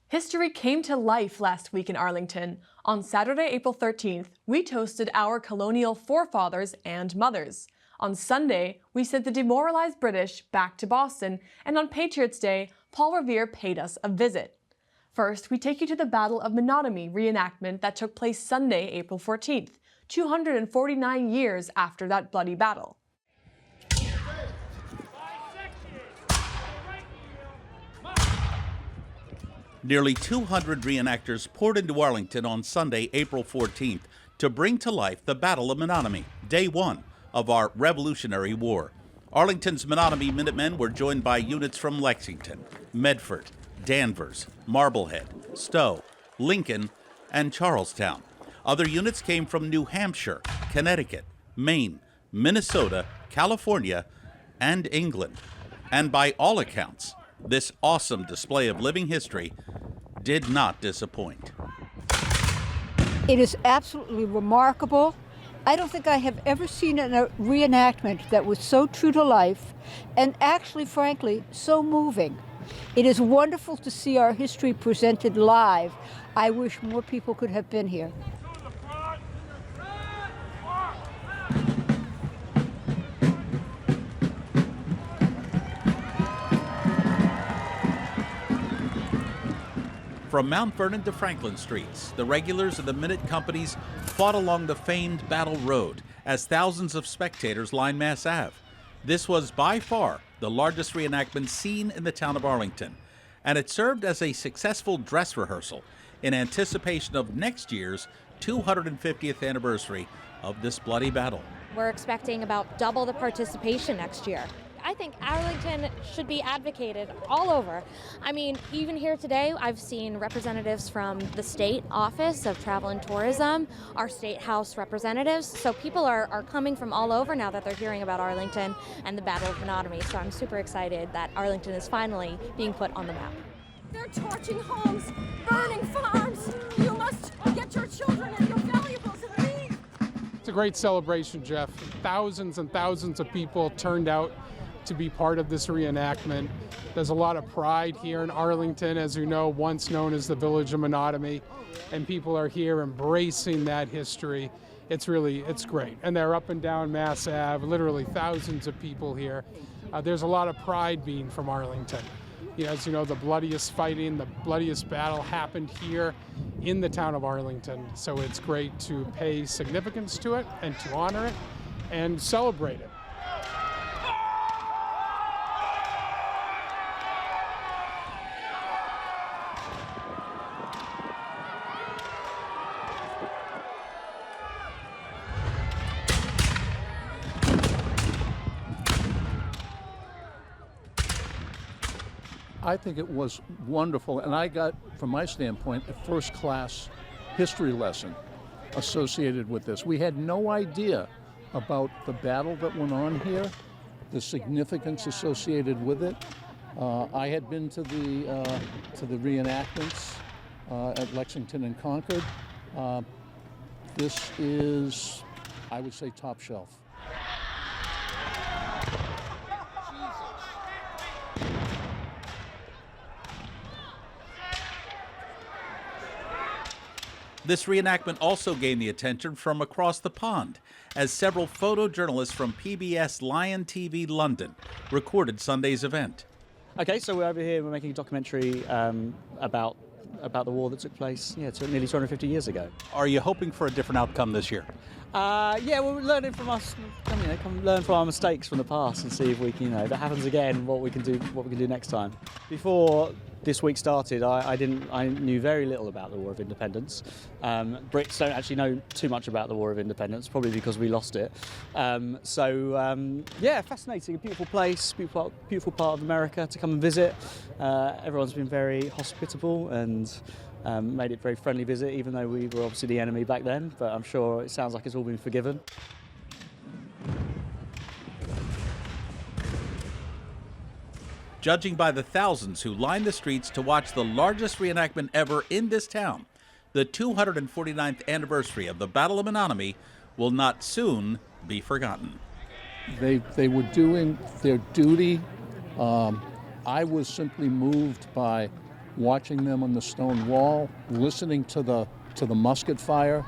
History came to life last week in Arlington. On Saturday, April 13th, we toasted our colonial forefathers and mothers. On Sunday, we sent the demoralized British back to Boston, and on Patriots Day, Paul Revere paid us a visit. First, we take you to the Battle of Menotomy reenactment that took place Sunday, April 14th, 249 years after that bloody battle. Nearly 200 reenactors poured into Arlington on Sunday, April 14th, to bring to life the Battle of Menotomy, day one of our Revolutionary War. Arlington's Menotomy Minutemen were joined by units from Lexington, Medford, Danvers, Marblehead, Stowe, Lincoln, and Charlestown. Other units came from New Hampshire, Connecticut, Maine, Minnesota, California, and England. And by all accounts, this awesome display of living history did not disappoint. It is absolutely remarkable. I don't think I have ever seen a reenactment that was so true to life and actually, frankly, so moving. It is wonderful to see our history presented live. I wish more people could have been here. From Mount Vernon to Franklin Streets, the regulars of the Minute Companies fought along the famed Battle Road as thousands of spectators lined Mass Ave. This was by far the largest reenactment seen in the town of Arlington, and it served as a successful dress rehearsal in anticipation of next year's 250th anniversary of this bloody battle. We're expecting about double the participation next year. I think Arlington should be advocated all over. I mean, even here today, I've seen representatives from the state office of travel and tourism, our state house representatives. So people are coming from all over now that they're hearing about Arlington and the Battle of Menotomy. So I'm super excited that Arlington is finally being put on the map. They're torching homes, burning farms. You must get your children and your valuables and leave. It's a great celebration, Jeff. Thousands and thousands of people turned out to be part of this reenactment. There's a lot of pride here in Arlington, as you know, once known as the Village of Menotomy, and people are here embracing that history. It's great. And they're up and down Mass Ave, literally thousands of people here. There's a lot of pride being from Arlington. As you know, the bloodiest fighting, the bloodiest battle happened here in the town of Arlington. So it's great to pay significance to it and to honor it and celebrate it. I think it was wonderful, and I got, from my standpoint, a first-class history lesson associated with this. We had no idea about the battle that went on here, the significance associated with it. I had been to the reenactments at Lexington and Concord. This is, I would say, top shelf. This reenactment also gained the attention from across the pond, as several photojournalists from PBS Lion TV London recorded Sunday's event. Okay, so we're over here, we're making a documentary about the war that took place nearly 250 years ago. Are you hoping for a different outcome this year? Yeah, we're learning from us, come learn from our mistakes from the past and see if we can, if it happens again, what we can do next time. Before this week started, I knew very little about the War of Independence. Brits don't actually know too much about the War of Independence, probably because we lost it. Yeah, fascinating, a beautiful place, beautiful part of America to come and visit. Everyone's been very hospitable and made it a very friendly visit, even though we were obviously the enemy back then, but I'm sure it sounds like it's all been forgiven. Judging by the thousands who lined the streets to watch the largest reenactment ever in this town, the 249th anniversary of the Battle of Menotomy will not soon be forgotten. They were doing their duty. I was simply moved by watching them on the stone wall, listening to the musket fire,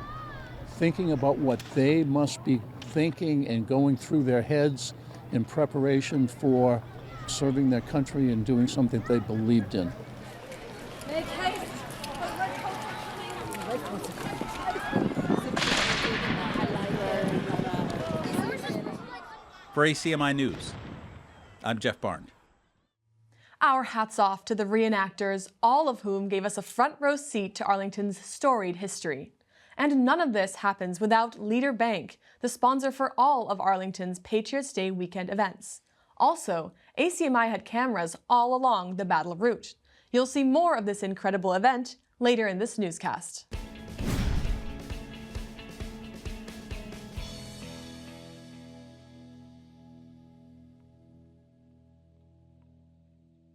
thinking about what they must be thinking and going through their heads in preparation for serving their country and doing something they believed in. Make haste! For ACMi News, I'm Jeff Barnes. Our hats off to the reenactors, all of whom gave us a front row seat to Arlington's storied history. And none of this happens without Leader Bank, the sponsor for all of Arlington's Patriots Day weekend events. Also, ACMi had cameras all along the battle route. You'll see more of this incredible event later in this newscast.